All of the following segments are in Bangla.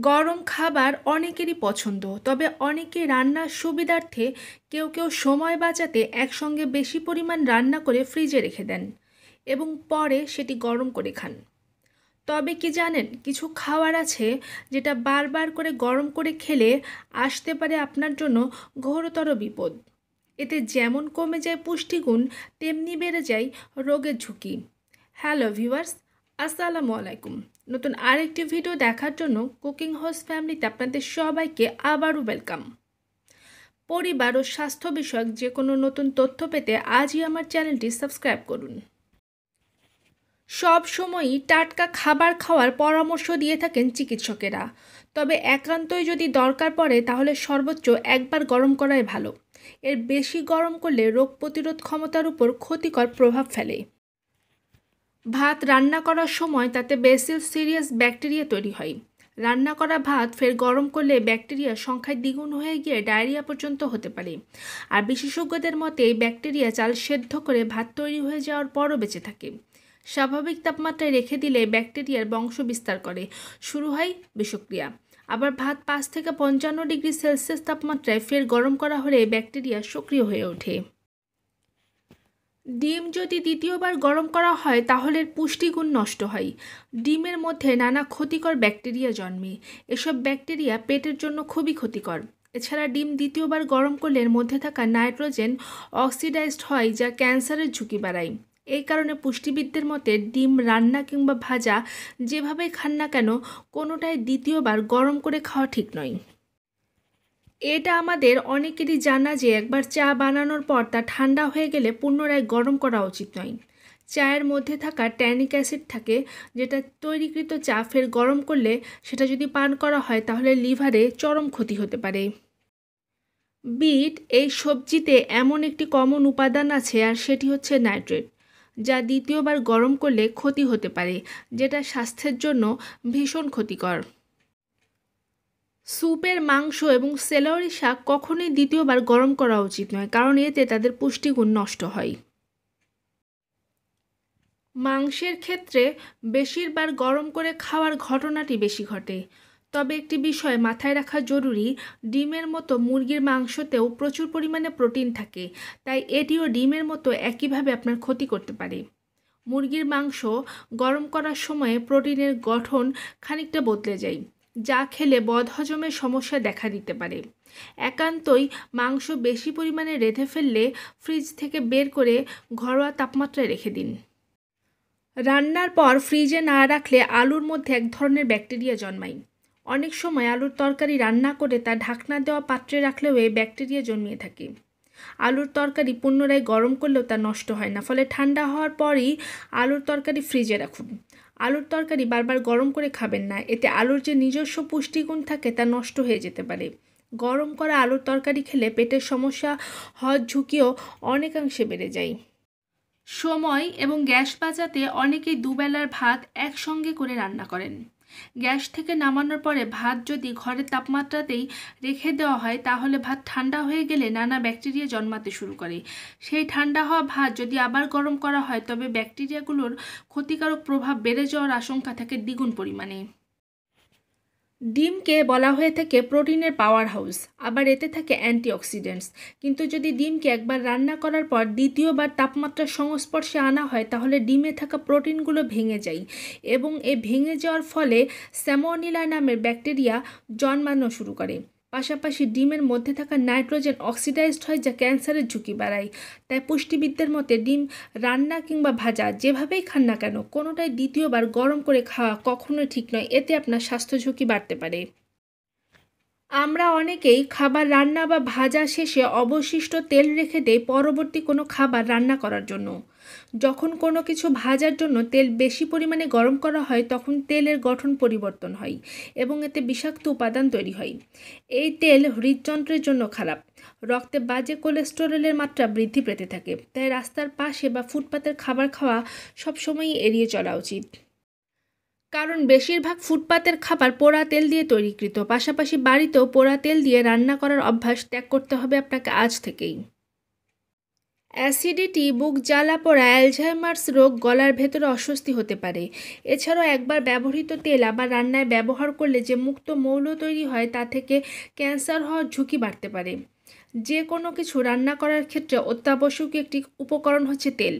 গরম খাবার অনেকেরই পছন্দ, তবে অনেকে রান্নার সুবিধার্থে কেউ সময় বাঁচাতে একসঙ্গে বেশি পরিমাণ রান্না করে ফ্রিজে রেখে দেন এবং পরে সেটি গরম করে খান। তবে কি জানেন, কিছু খাবার আছে যেটা বারবার করে গরম করে খেলে আসতে পারে আপনার জন্য ঘোরতর বিপদ। এতে যেমন কমে যায় পুষ্টিগুণ, তেমনি বেড়ে যায় রোগের ঝুঁকি। হ্যালো ভিউয়ার্স, আসসালামু আলাইকুম। নতুন আরেকটি ভিডিও দেখার জন্য কুকিং হোস্ট ফ্যামিলিতে আপনাদের সবাইকে আবারও ওয়েলকাম। পরিবার ও স্বাস্থ্য বিষয়ক যে কোনো নতুন তথ্য পেতে আজই আমার চ্যানেলটি সাবস্ক্রাইব করুন। সব সময়ই টাটকা খাবার খাওয়ার পরামর্শ দিয়ে থাকেন চিকিৎসকেরা, তবে একান্তই যদি দরকার পড়ে তাহলে সর্বোচ্চ একবার গরম করাই ভালো। এর বেশি গরম করলে রোগ প্রতিরোধ ক্ষমতার উপর ক্ষতিকর প্রভাব ফেলে। ভাত রান্না করার সময় তাতে বেসিল সিরিয়াস ব্যাকটেরিয়া তৈরি হয়। রান্না করা ভাত ফের গরম করলে ব্যাকটেরিয়া সংখ্যায় দ্বিগুণ হয়ে গিয়ে ডায়রিয়া পর্যন্ত হতে পারে। আর বিশেষজ্ঞদের মতে এই ব্যাকটেরিয়া চাল সেদ্ধ করে ভাত তৈরি হয়ে যাওয়ার পরও বেঁচে থাকে। স্বাভাবিক তাপমাত্রায় রেখে দিলে ব্যাকটেরিয়ার বংশ বিস্তার করে শুরু হয় বিষক্রিয়া। আবার ভাত 5 থেকে 55 ডিগ্রি সেলসিয়াস তাপমাত্রায় ফের গরম করা হলে ব্যাকটেরিয়া সক্রিয় হয়ে ওঠে। ডিম যদি দ্বিতীয়বার গরম করা হয় তাহলে এর পুষ্টিগুণ নষ্ট হয়। ডিমের মধ্যে নানা ক্ষতিকর ব্যাকটেরিয়া জন্মে। এসব ব্যাকটেরিয়া পেটের জন্য খুবই ক্ষতিকর। এছাড়া ডিম দ্বিতীয়বার গরম করলে এর মধ্যে থাকা নাইট্রোজেন অক্সিডাইজড হয়, যা ক্যান্সারের ঝুঁকি বাড়ায়। এই কারণে পুষ্টিবিদদের মতে ডিম রান্না কিংবা ভাজা যেভাবেই খান না কেন, কোনোটাই দ্বিতীয়বার গরম করে খাওয়া ঠিক নয়। এটা আমাদের অনেকেরই জানা যে একবার চা বানানোর পর তা ঠান্ডা হয়ে গেলে পুনরায় গরম করা উচিত নয়। চায়ের মধ্যে থাকা ট্যানিক অ্যাসিড থাকে, যেটা তৈরিকৃত চা ফের গরম করলে সেটা যদি পান করা হয় তাহলে লিভারে চরম ক্ষতি হতে পারে। বিট এই সবজিতে এমন একটি কমন উপাদান আছে, আর সেটি হচ্ছে নাইট্রেট, যা দ্বিতীয়বার গরম করলে ক্ষতি হতে পারে, যেটা স্বাস্থ্যের জন্য ভীষণ ক্ষতিকর। স্যুপের মাংস এবং সেলরি শাক কখনোই দ্বিতীয়বার গরম করা উচিত নয়, কারণ এতে তাদের পুষ্টিগুণ নষ্ট হয়। মাংসের ক্ষেত্রে বেশিরবার গরম করে খাওয়ার ঘটনাটি বেশি ঘটে। তবে একটি বিষয় মাথায় রাখা জরুরি, ডিমের মতো মুরগির মাংসতেও প্রচুর পরিমাণে প্রোটিন থাকে, তাই এটিও ডিমের মতো একইভাবে আপনার ক্ষতি করতে পারে। মুরগির মাংস গরম করার সময়ে প্রোটিনের গঠন খানিকটা বদলে যায়, যা খেলে বদহজমের সমস্যা দেখা দিতে পারে। একান্তই মাংস বেশি পরিমাণে রেঁধে ফেললে ফ্রিজ থেকে বের করে ঘরোয়া তাপমাত্রায় রেখে দিন। রান্নার পর ফ্রিজে না রাখলে আলুর মধ্যে এক ধরনের ব্যাকটেরিয়া জন্মায়। অনেক সময় আলুর তরকারি রান্না করে তা ঢাকনা দেওয়া পাত্রে রাখলেও এই ব্যাকটেরিয়া জন্মিয়ে থাকে। আলুর তরকারি পুনরায় গরম করলেও তা নষ্ট হয় না, ফলে ঠান্ডা হওয়ার পরই আলুর তরকারি ফ্রিজে রাখুন। আলুর তরকারি বারবার গরম করে খাবেন না, এতে আলুর যে নিজস্ব পুষ্টিগুণ থাকে তা নষ্ট হয়ে যেতে পারে। গরম করা আলুর তরকারি খেলে পেটের সমস্যা হওয়ার ঝুঁকিও অনেকাংশে বেড়ে যায়। সময় এবং গ্যাস বাঁচাতে অনেকেই দুবেলার ভাত একসঙ্গে করে রান্না করেন। গ্যাস থেকে নামানোর পরে ভাত যদি ঘরের তাপমাত্রাতেই রেখে দেওয়া হয় তাহলে ভাত ঠান্ডা হয়ে গেলে নানা ব্যাকটেরিয়া জন্মাতে শুরু করে। সেই ঠান্ডা হওয়া ভাত যদি আবার গরম করা হয় তবে ব্যাকটেরিয়াগুলোর ক্ষতিকারক প্রভাব বেড়ে যাওয়ার আশঙ্কা থাকে দ্বিগুণ পরিমাণে। ডিমকে বলা হয়ে থাকে প্রোটিনের পাওয়ার হাউস, আবার এতে থাকে অ্যান্টিঅক্সিডেন্টস। কিন্তু যদি ডিমকে একবার রান্না করার পর দ্বিতীয়বার তাপমাত্রার সংস্পর্শে আনা হয় তাহলে ডিমে থাকা প্রোটিনগুলো ভেঙে যায় এবং এই ভেঙে যাওয়ার ফলে স্যামোনিলা নামের ব্যাকটেরিয়া জন্মানো শুরু করে। পাশাপাশি ডিমের মধ্যে থাকা নাইট্রোজেন অক্সিডাইজড হয়, যা ক্যান্সারের ঝুঁকি বাড়ায়। তাই পুষ্টিবিদদের মতে ডিম রান্না কিংবা ভাজা যেভাবেই খান না কেন, কোনোটাই দ্বিতীয়বার গরম করে খাওয়া কখনোই ঠিক নয়, এতে আপনার স্বাস্থ্য ঝুঁকি বাড়তে পারে। আমরা অনেকেই খাবার রান্না বা ভাজা শেষে অবশিষ্ট তেল রেখে দেই পরবর্তী কোনো খাবার রান্না করার জন্য। যখন কোনো কিছু ভাজার জন্য তেল বেশি পরিমাণে গরম করা হয় তখন তেলের গঠন পরিবর্তন হয় এবং এতে বিষাক্ত উপাদান তৈরি হয়। এই তেল হৃদযন্ত্রের জন্য খারাপ, রক্তে বাজে কোলেস্টেরলের মাত্রা বৃদ্ধি পেতে থাকে। তাই রাস্তার পাশে বা ফুটপাতের খাবার খাওয়া সবসময়ই এড়িয়ে চলা উচিত, কারণ বেশিরভাগ ফুটপাতের খাবার পোড়া তেল দিয়ে তৈরিকৃত। পাশাপাশি বাড়িতেও পোড়া তেল দিয়ে রান্না করার অভ্যাস ত্যাগ করতে হবে আপনাকে আজ থেকেই। অ্যাসিডিটি, বুক জ্বালা পোড়া, অ্যালঝাইমার্স রোগ, গলার ভেতরে অস্বস্তি হতে পারে। এছাড়াও একবার ব্যবহৃত তেল আবার রান্নায় ব্যবহার করলে যে মুক্ত মৌল তৈরি হয় তা থেকে ক্যান্সার হওয়ার ঝুঁকি বাড়তে পারে। যে কোনো কিছু রান্না করার ক্ষেত্রে অত্যাবশ্যকীয় একটি উপকরণ হচ্ছে তেল।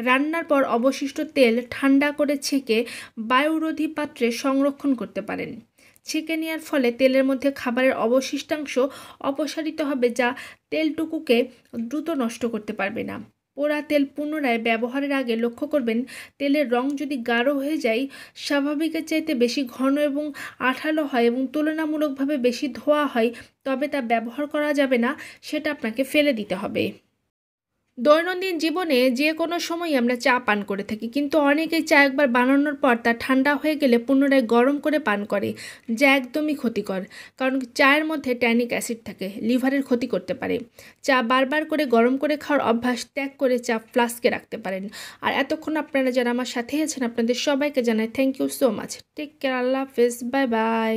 রান্নার পর অবশিষ্ট তেল ঠান্ডা করে ছেঁকে বায়ুরোধী পাত্রে সংরক্ষণ করতে পারেন। ছেঁকে নেওয়ার ফলে তেলের মধ্যে খাবারের অবশিষ্টাংশ অপসারিত হবে, যা তেলটুকুকে দ্রুত নষ্ট করতে পারবে না। পোড়া তেল পুনরায় ব্যবহারের আগে লক্ষ্য করবেন তেলের রং যদি গাঢ় হয়ে যায়, স্বাভাবিকের চাইতে বেশি ঘন এবং আঠালো হয় এবং তুলনামূলকভাবে বেশি ধোয়া হয়, তবে তা ব্যবহার করা যাবে না, সেটা আপনাকে ফেলে দিতে হবে। দৈনন্দিন জীবনে যে কোনো সময় আমরা চা পান করে থাকি, কিন্তু অনেকেই চা একবার বানানোর পর তা ঠান্ডা হয়ে গেলে পুনরায় গরম করে পান করে, যা একদমই ক্ষতিকর। কারণ চায়ের মধ্যে ট্যানিক অ্যাসিড থাকে, লিভারের ক্ষতি করতে পারে। চা বারবার করে গরম করে খাওয়ার অভ্যাস ত্যাগ করে চা ফ্লাস্কে রাখতে পারেন। আর এতক্ষণ আপনারা যারা আমার সাথে আছেন, আপনাদের সবাইকে জানাই thank you so much. Take care, আল্লাহ হাফেজ, বাই বাই।